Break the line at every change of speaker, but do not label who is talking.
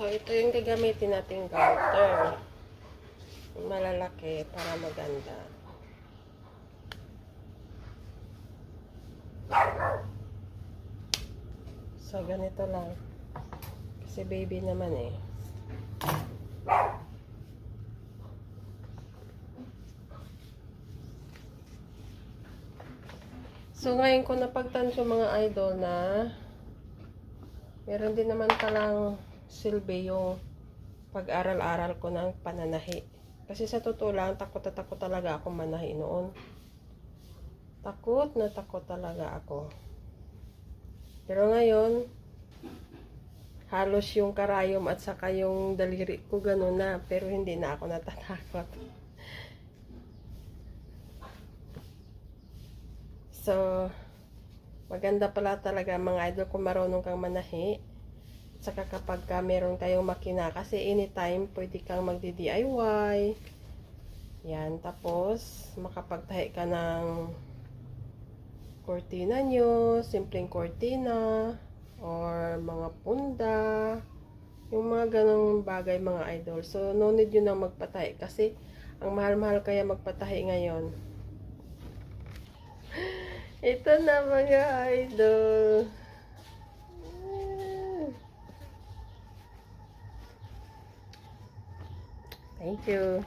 ito yung gagamitin nating garter. Malalaki para maganda. So, ganito lang. Kasi baby naman eh. So, ngayon ko napagtansya mga idol na meron din naman palang silbi yung pag-aral-aral ko ng pananahi. Kasi sa totoo lang, takot na takot talaga ako manahi noon. Takot na takot talaga ako. Pero ngayon, halos yung karayom at saka yung daliri ko gano'n na. Pero hindi na ako natatakot. So, maganda pala talaga mga idol kung marunong kang manahi. Saka kapag meron kayong makina. Kasi anytime pwede kang magdi-DIY. Yan. Tapos, makapagtahi ka ng kortina nyo, simpleng kortina, or mga punda, yung mga ganong bagay mga idol. So, no need yun nang magpatahi kasi ang mahal-mahal kaya magpatahi ngayon. Ito na mga idol. Thank you.